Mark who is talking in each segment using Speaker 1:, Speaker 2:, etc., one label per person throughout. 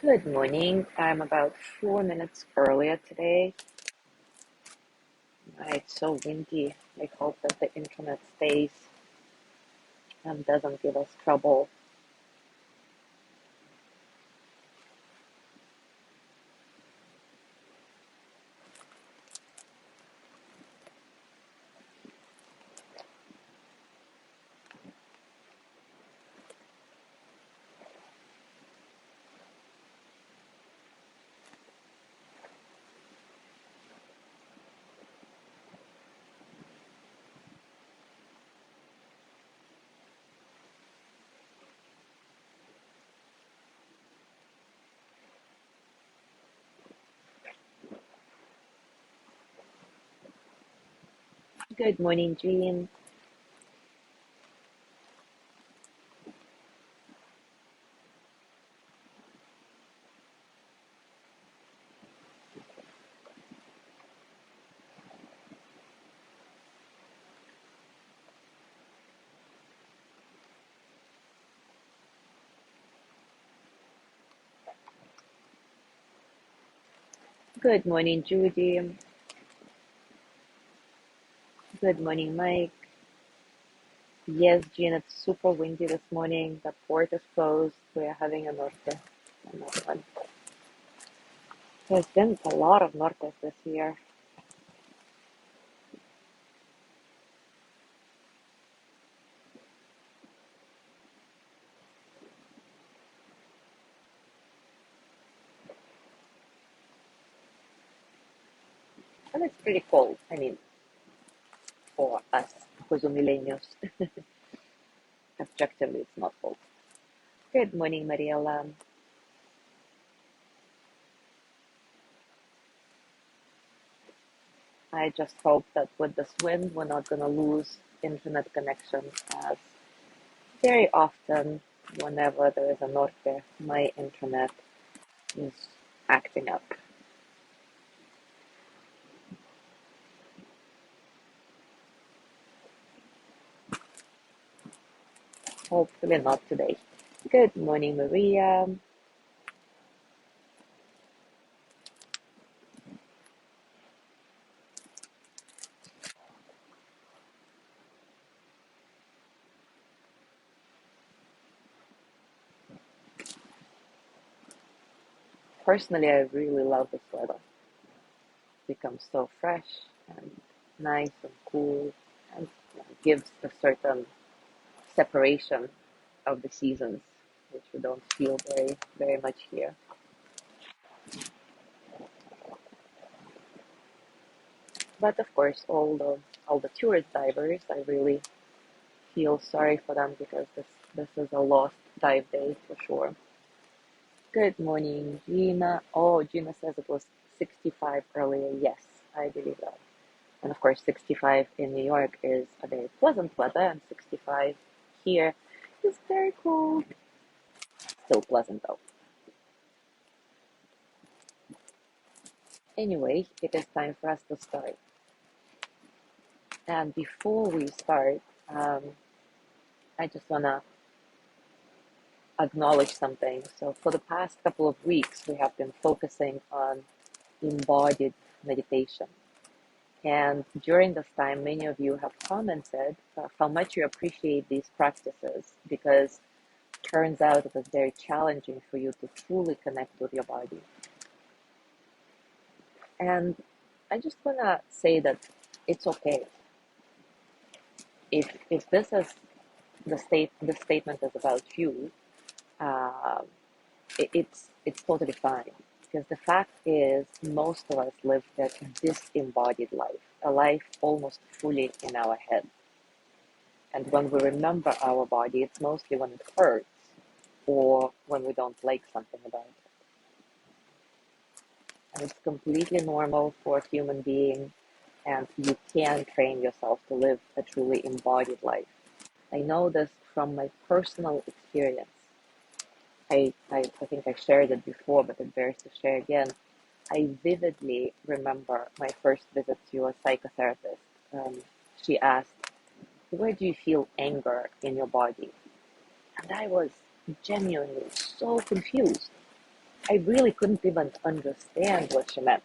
Speaker 1: Good morning. I'm about 4 minutes earlier today. It's so windy. I hope that the internet stays and doesn't give us trouble. Good morning, Jean. Good morning, Judy. Good morning, Mike. Yes, Jean, it's super windy this morning. The port is closed. We are having a norte. Another one. There's been a lot of nortes this year. And it's pretty cold. I mean, for us, Cozumileños. Objectively, it's not cold. Good morning, Mariela. I just hope that with this wind, we're not going to lose internet connection as very often, whenever there is a norte, my internet is acting up. Hopefully not today. Good morning, Maria. Personally, I really love this weather. It becomes so fresh and nice and cool and gives a certain separation of the seasons, which we don't feel very much here. But of course, all the tourist divers, I really feel sorry for them because this is a lost dive day for sure. Good morning, Gina. Oh, Gina says it was 65 earlier. Yes, I believe that. And of course, 65 in New York is a very pleasant weather, and 65 here is very cold. Still pleasant though. Anyway, it is time for us to start. And before we start, I just wanna acknowledge something. So for the past couple of weeks, we have been focusing on embodied meditation. And during this time, many of you have commented how much you appreciate these practices because it turns out it is very challenging for you to truly connect with your body. And I just want to say that it's okay. If this is the statement is about you, uh, it's totally fine because the fact is most of us live that disembodied life, a life almost fully in our head. And when we remember our body, it's mostly when it hurts or when we don't like something about it. And it's completely normal for a human being, and you can train yourself to live a truly embodied life. I know this from my personal experience. I think I shared it before, but it bears to share again. I vividly remember my first visit to a psychotherapist. She asked, where do you feel anger in your body? And I was genuinely so confused. I really couldn't even understand what she meant.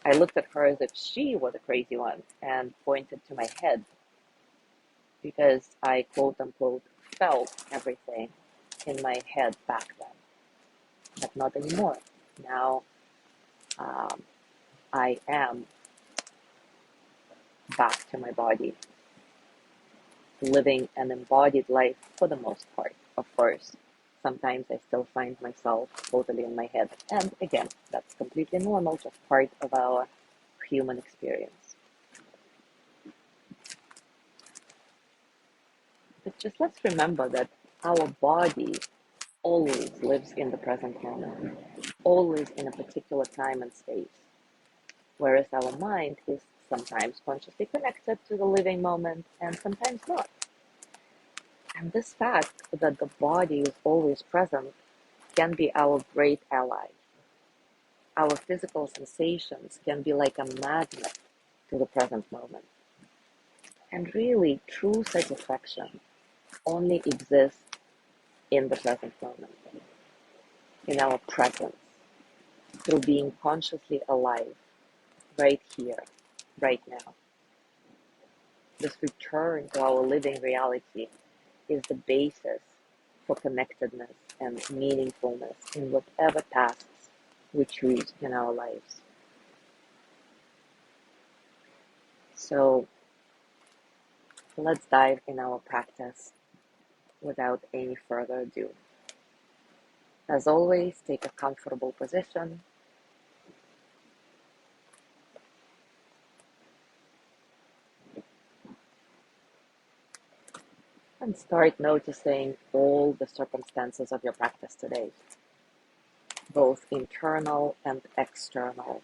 Speaker 1: I looked at her as if she was a crazy one and pointed to my head because I quote unquote felt everything in my head back then, but not anymore. Now um, I am back to my body, living an embodied life for the most part. Of course, sometimes I still find myself totally in my head. And again, that's completely normal, just part of our human experience. But just let's remember that our body always lives in the present moment, always in a particular time and space, whereas our mind is sometimes consciously connected to the living moment and sometimes not. And this fact that the body is always present can be our great ally. Our physical sensations can be like a magnet to the present moment. And really, true satisfaction only exists in the present moment, in our presence, through being consciously alive right here, right now. This return to our living reality is the basis for connectedness and meaningfulness in whatever tasks we choose in our lives. So let's dive in our practice without any further ado. As always, take a comfortable position. And start noticing all the circumstances of your practice today, both internal and external.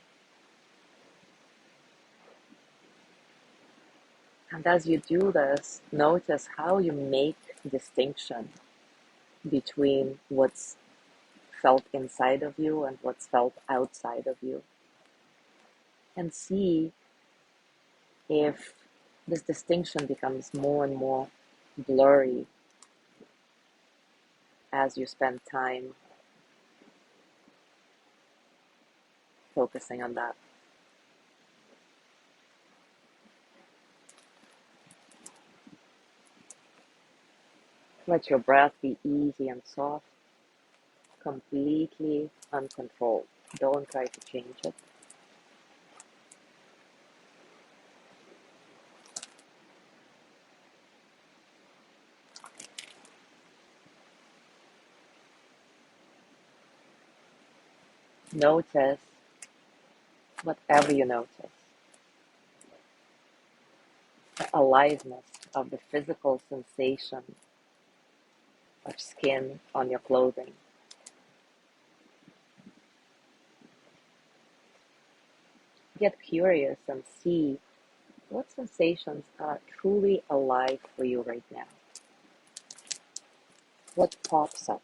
Speaker 1: And as you do this, notice how you make distinction between what's felt inside of you and what's felt outside of you. And see if this distinction becomes more and more blurry as you spend time focusing on that. Let your breath be easy and soft, completely uncontrolled. Don't try to change it. Notice whatever you notice. The aliveness of the physical sensation of skin on your clothing. Get curious and see what sensations are truly alive for you right now. What pops up?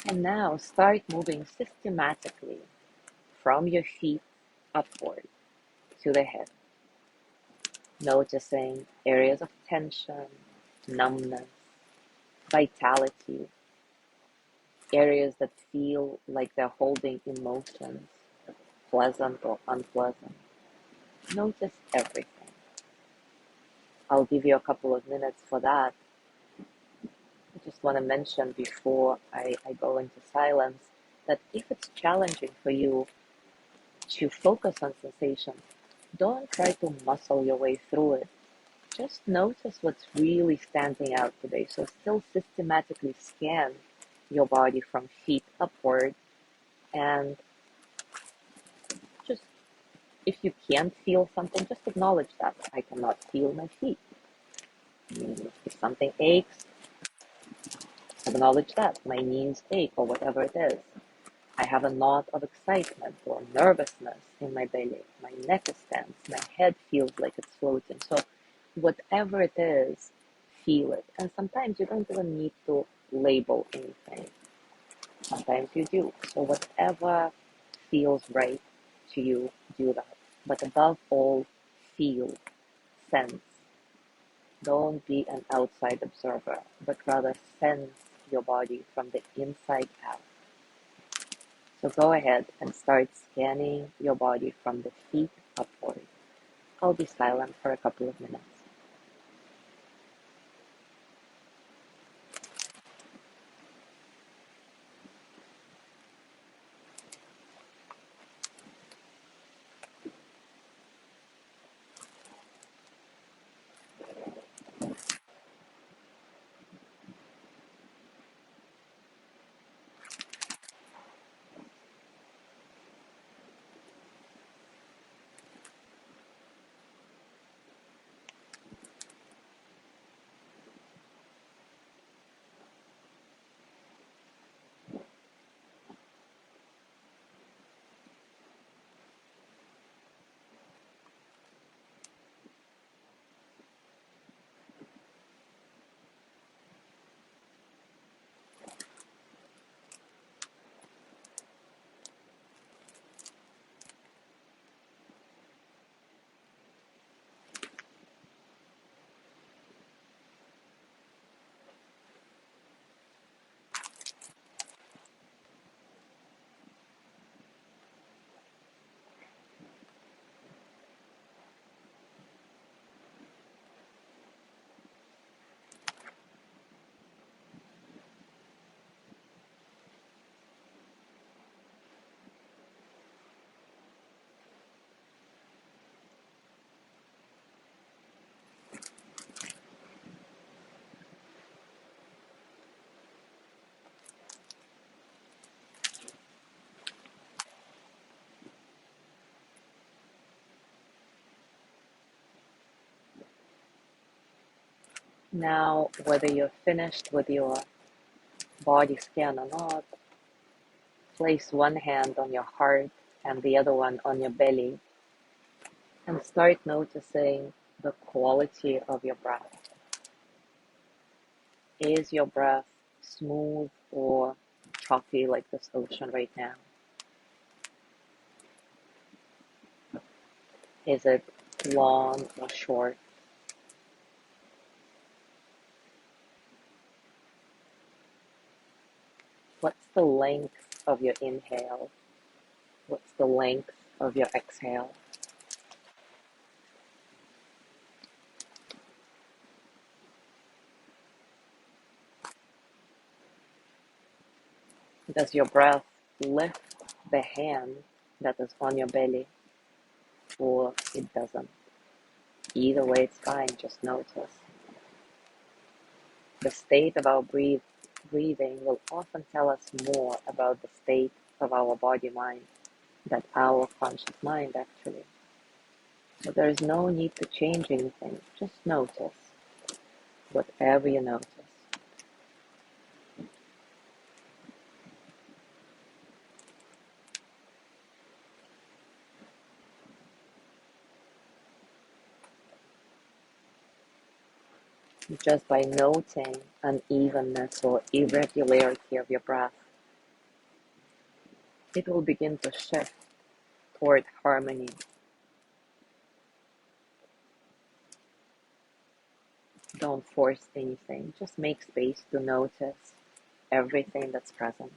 Speaker 1: And now start moving systematically from your feet upward to the head, noticing areas of tension, numbness, vitality, areas that feel like they're holding emotions, pleasant or unpleasant. Notice everything. I'll give you a couple of minutes for that. I just want to mention before I go into silence that if it's challenging for you to focus on sensations, don't try to muscle your way through it. Just notice what's really standing out today. So still systematically scan your body from feet upward, and just if you can't feel something, just acknowledge that. I cannot feel my feet. If something aches, acknowledge that. My knees ache or whatever it is. I have a knot of excitement or nervousness in my belly. My neck is tense. My head feels like it's floating. So whatever it is, feel it. And sometimes you don't even need to label anything. Sometimes you do. So whatever feels right to you, do that. But above all, feel, sense. Don't be an outside observer, but rather sense your body from the inside out. So go ahead and start scanning your body from the feet upward. I'll be silent for a couple of minutes. Now, whether you're finished with your body scan or not, place one hand on your heart and the other one on your belly and start noticing the quality of your breath. Is your breath smooth or choppy like this ocean right now? Is it long or short? What's the length of your inhale? What's the length of your exhale? Does your breath lift the hand that is on your belly or it doesn't? Either way, it's fine, just notice. The state of our breathing will often tell us more about the state of our body-mind than our conscious mind, actually. So there is no need to change anything, just notice whatever you notice. Just by noting unevenness or irregularity of your breath, it will begin to shift toward harmony. Don't force anything, just make space to notice everything that's present,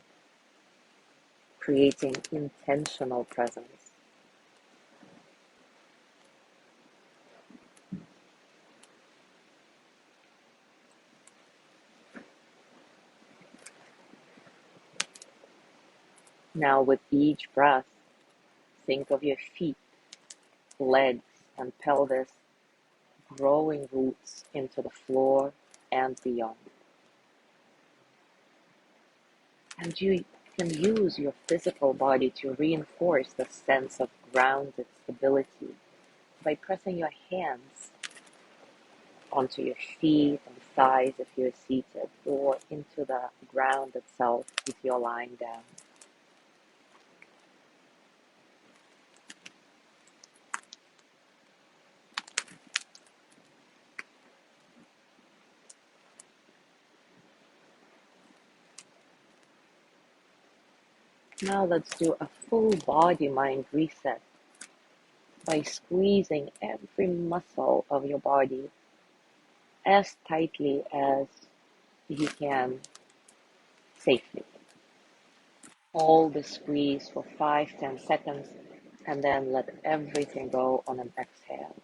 Speaker 1: creating intentional presence. Now, with each breath, think of your feet, legs, and pelvis growing roots into the floor and beyond. And you can use your physical body to reinforce the sense of grounded stability by pressing your hands onto your feet and thighs if you're seated, or into the ground itself if you're lying down. Now let's do a full body mind reset by squeezing every muscle of your body as tightly as you can safely. Hold the squeeze for 5-10 seconds and then let everything go on an exhale,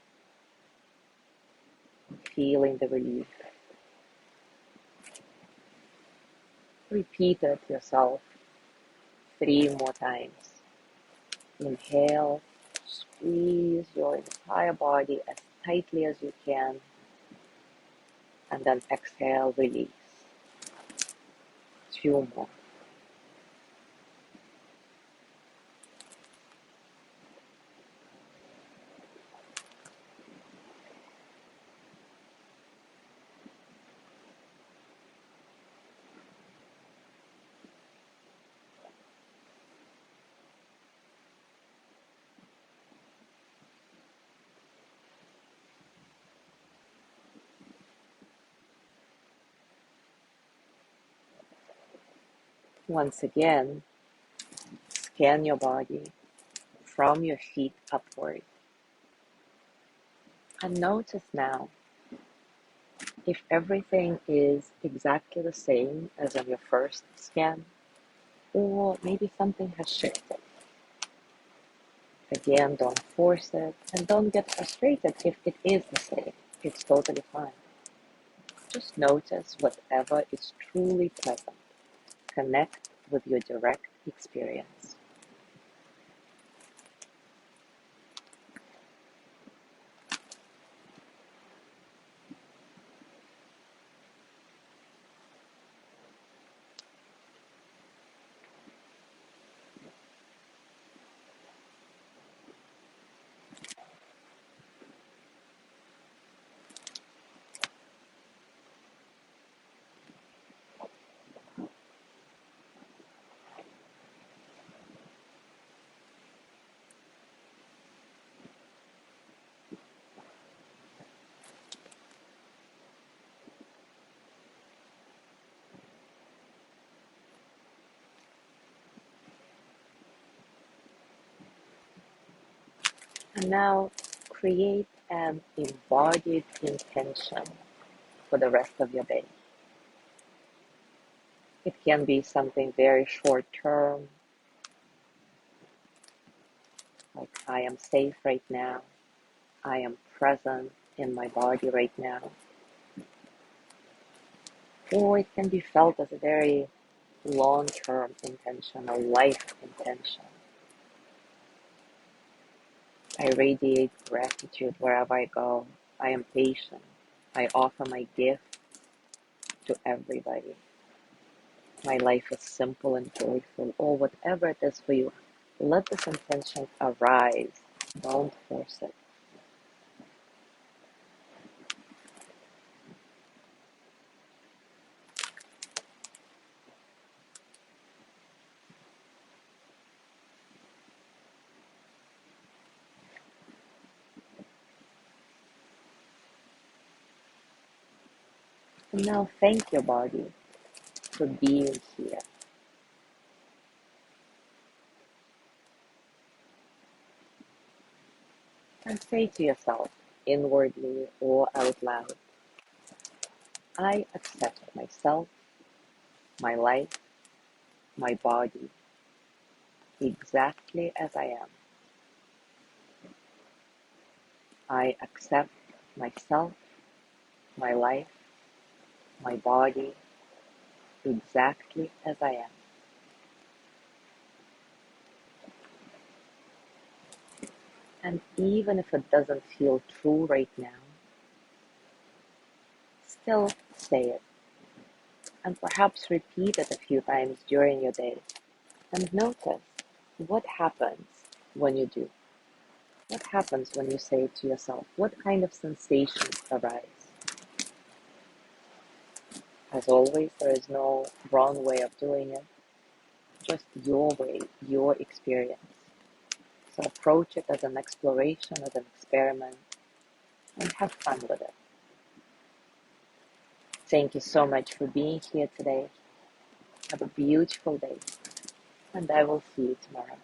Speaker 1: feeling the relief. Repeat it yourself 3 more times. Inhale, squeeze your entire body as tightly as you can, and then exhale, release. 2 more. Once again, scan your body from your feet upward and notice now if everything is exactly the same as on your first scan, or maybe something has shifted. Again, don't force it and don't get frustrated if it is the same. It's totally fine. Just notice whatever is truly pleasant. Connect with your direct experience. And now create an embodied intention for the rest of your day. It can be something very short term, like I am safe right now, I am present in my body right now. Or it can be felt as a very long term intention, a life intention. I radiate gratitude wherever I go. I am patient. I offer my gift to everybody. My life is simple and joyful, or whatever it is for you. Let this intention arise. Don't force it. And now thank your body for being here. And say to yourself, inwardly or out loud, I accept myself, my life, my body, exactly as I am. I accept myself, my life, my body, exactly as I am. And even if it doesn't feel true right now, still say it. And perhaps repeat it a few times during your day. And notice what happens when you do. What happens when you say it to yourself? What kind of sensations arise? As always, there is no wrong way of doing it, just your way, your experience. So approach it as an exploration, as an experiment, and have fun with it. Thank you so much for being here today. Have a beautiful day. and I will see you tomorrow.